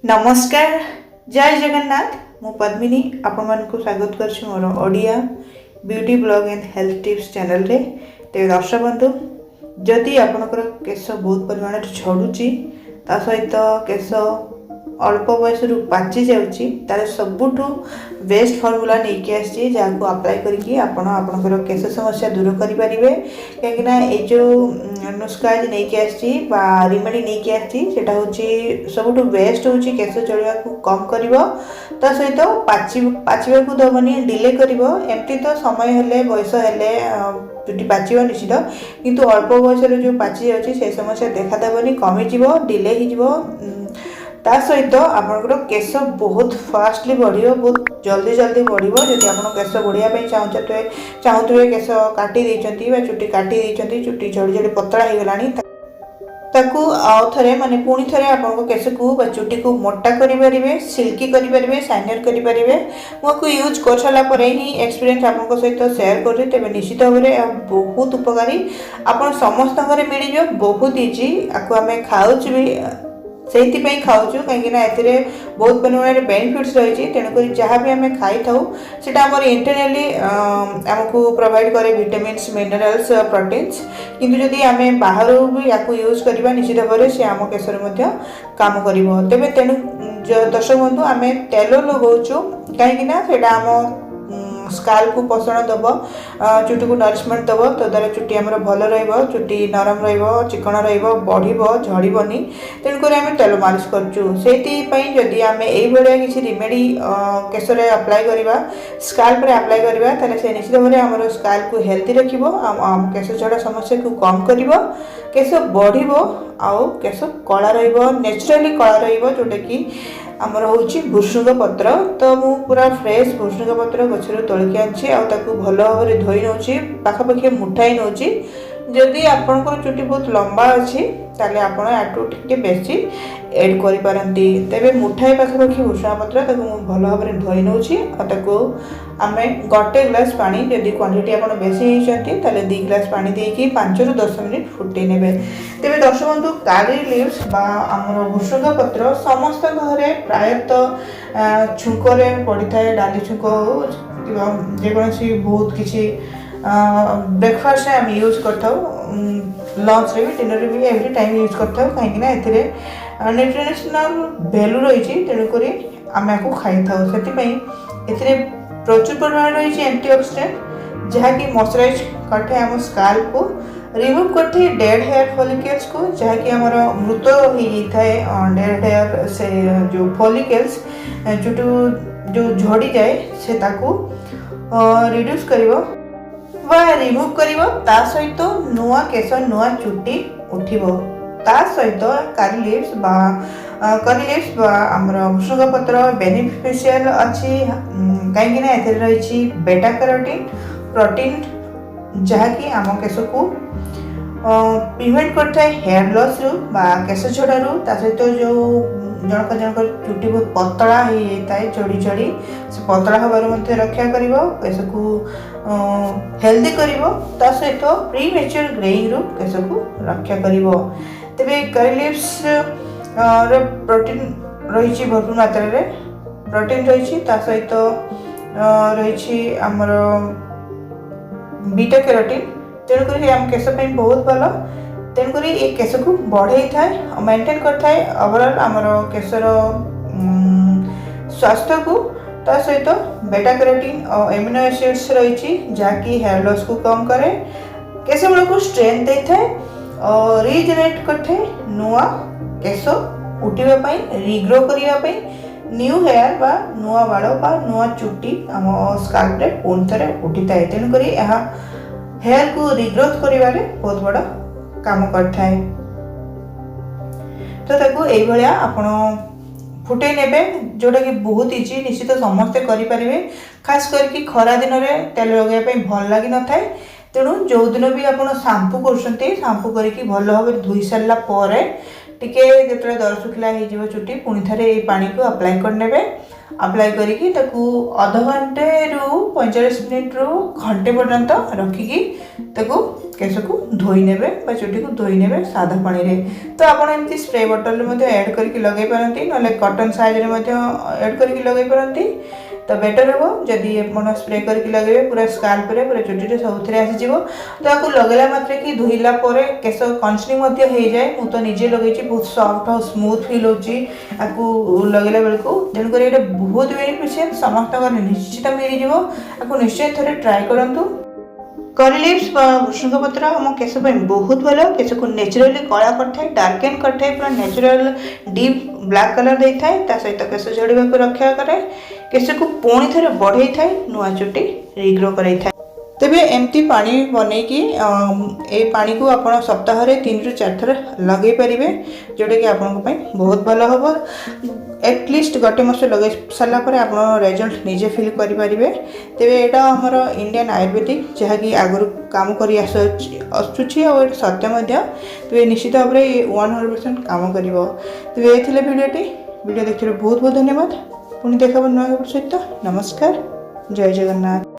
नमस्कार जय जगन्नाथ मु पद्मिनी आपण मानकु स्वागत करछि मोर Odia beauty blog and health tips channel रे। ते दर्शक बंधु जदि आपणकर केश बहुत परिमाण झड़ुची ता सहित केश अल्प बयस पाची जाउची तार सबुठु बेस्ट फॉर्मूला नहीं आसी जहाँ को अप्लाई करके आपणकर केश समस्या दूर करेंगे कहीं जो नुस्खा नहीं आसी रिमेडी नहीं आसी सबुठु बेस्ट हूँ केश चढ़ा कम कर सहित पाचिबा को दबनी डिले कर एमती तो समय हेले बयस हेले चुटी पाचिब निश्चित किंतु अल्प बयस जो पाची जाए समस्या देखादेवनी कमिज डिले हो ता सहित आपंकर केश बहुत फास्टली बढ़िया बहुत जल्दी जल्दी बढ़िया जब आप केश बढ़िया चाहूे केश काटी चुटी काटी चुटी झड़ी झड़ी पतला हो गलानी ताकू आउ थे माने पुणी थे आपको केश को चुटी को मोटा करें सिल्की करें शाइनर करें मुझे यूज कर सारापर ही एक्सपीरियंस आप सहित सेयार करें तेज निश्चित भाव में बहुत उपकारी आप समस्त मिल बहुत इजी आपको आम खाऊ भी से खाऊँ कहीं बहुत परिमाण बेनिफिट्स रही तेणुक जहाँ भी आम खाई था आम इंटरनली आमको प्रोवाइड करे विटामिन्स मिनरल्स प्रोटीन्स किंतु जदि आम बाहर भी या यूज करवा निश्चित भाव में सी आम केशर काम कर तेज तेणु दर्शक बंधु आम तेल लगाऊँ कहीं आम स्काल्प को पोषण दब चुटी को नरिशमेंट दब तो द्वारा चुटी आम भल रुटी नरम चिकन बढ़ झड़बनी तेणुक आम तेल मालिश करुँगी आम ये किसी रिमेडी केशर अप्लाई करवा स्काल्प रे अप्लाई करवा से निश्चित भाव में आम स्काल्प को हेल्थी रखिबो केश झड़ा समस्या को कम कर केश बढ़ आउ केश कला नेचुराली कला जोटा कि आमर हूँ भुसुंग पत्र तो मु पूरा फ्रेश भुसुंग पत्र गचर तोलिकी आनी भल भाव में धोई नौ पाखापाखि मुठाई नौ जदि आपंकर चुटी बहुत लंबा अच्छी ताले आपण आटू टे बेसी एड करें तेरे मुठाई पाखापाखि भुसुंग पत्र भल भाव में धोई नौ आम गोटे ग्लास पानी जदि क्वांटिटी आप बेसी होती 2 ग्लास पानी देकी 5 ରୁ 10 मिनिट फुटे ने तेज दर्शक बंधु कारी लिव्स आमर भुसुंग पत्र समस्त घरे प्रायतः छुंकरे पड़ी था डाली छुंक हो जेकोसी बहुत किसी ब्रेकफास्ट आम यूज कर लंच रे भी डिनर रे भी एवरी टाइम यूज करता कहीं न्यूट्रिशनल वैल्यू रही तेणुक आम आपको खाई था से प्रचुर परिमाण रही एंटीऑक्सीडेंट जहाँकि मॉइस्चराइज करते आम स्काल्प को रिमूव करते डेड हेयर फॉलिकल्स को जहाँकि आम मृत हो डेड हेयर से जो फॉलिकल्स चुटू जो झड़ी जाए से रिड्यूस कर रिमूव कर सहित नुआ केश नुआ चुटी उठिबो ता सहित कारी लिव्स आमर भुसुंग पत्र बेनिफिशियल अच्छी कहीं रही बेटा कैरोटीन प्रोटीन जहाँकि आम केश को प्रिवेंट करता है हेयर लॉस रु केश झड़ा सहित जो जनक चुटी बहुत पतला हो जाता है चढ़ी चढ़ी से पतला हबार रक्षा कर केश को हेल्दी कर सहित प्री मैच्योर ग्रेइंग रु केश को रक्षा कर तेरे करी लिव्स प्रोटीन रही भरपूर मात्रा रे प्रोटीन रही सहित रही आमर बीटा कैरोटीन तेणुक आम केश बहुत भल तेणुक ये केश को बढ़े था मेंटेन करता है ओवरऑल आमर केशर स्वास्थ्य को ता सहित बेटा कैरोटीन और एमिनो एसिड्स रही जहाँकि हेयर लॉस को कम करे केश गुड़ा को स्ट्रेंथ देता है और रिजेनेरेट करते नुआ केश उठापी रिग्रो करने न्यू हेयर बा नुआ बाल बा नुआ चुटी आम स्काल्प रे पुणी थे उठी था तेणुक हेयर को रिग्रोथ कर बहुत बड़ा काम करता है तो आपण फुटे ने जोटा कि बहुत इजी निश्चित समस्ते करें खास करके खरा दिन में तेल लगाई भल लगी न था तेणु जो दिन भी आप शांपू कर करके भल भाव धोई सारापर टिके जो दर शुखला हो चुटी पुणी थे ये पानी को अप्लाई करने अप्लाई करिकी ताकू आधा घंटे रु 45 मिनिट रु घंटे पर्यंत रखिकी ताकू केस को धोई नेबे बा चुटी को धोई नेबे सादा पानी रे। तो आपण एमती स्प्रे बोतल मध्ये ऐड करके लगे पारंती नले कॉटन साइज रे मध्ये ऐड करके लगे पारंती तो बेटर हो जदि आपण स्प्रे करके लगेबे पूरा स्काल्प रे पूरा चुटी रे सबथरे आसी जीवो। तो आकु लगेला मात्र कि धोइला परे केस कंसनिंग मध्ये हे जाय। मु तो निजे लगेची बहुत सॉफ्ट और स्मूथ फील होची आकु लगेला बेल को जन करे एटा बहुत बेनिफिशियल समस्त का निश्चित मिल जीवो। आकु निश्चय थरे ट्राई करंतु। करी लिप्स भृषंग पत्र मो केस बहुत भल केस को नेचुराली कला करते डार्केन करते पूरा नेचुरल डीप ब्लैक कलर दे था सहित केस झड़वा को रक्षा करे केस को पुणी थे बढ़ई था नुआ चुटी रिग्रो कराई था। तेबे एमती पानी बनईकी ए पानी को आपण सप्ताह रे 3 रु 4 थर लगे पारिबे जोटा कि आपन को बहुत भल होबो। एटलिस्ट गोटे मास लगे सारा पर आपण रिजल्ट निजे फील करि पारिबे। तेबे एटा हमर इंडियन आयुर्वेदिक जहा कि आगु काम करि आसुछि और सत्य मध्ये तेबे निश्चित भाव रे 100% काम करिवो। तेबे एथिले वीडियो देखिरे बहुत बहुत धन्यवाद। पुणी देखा नुआ सहित नमस्कार जय जगन्नाथ।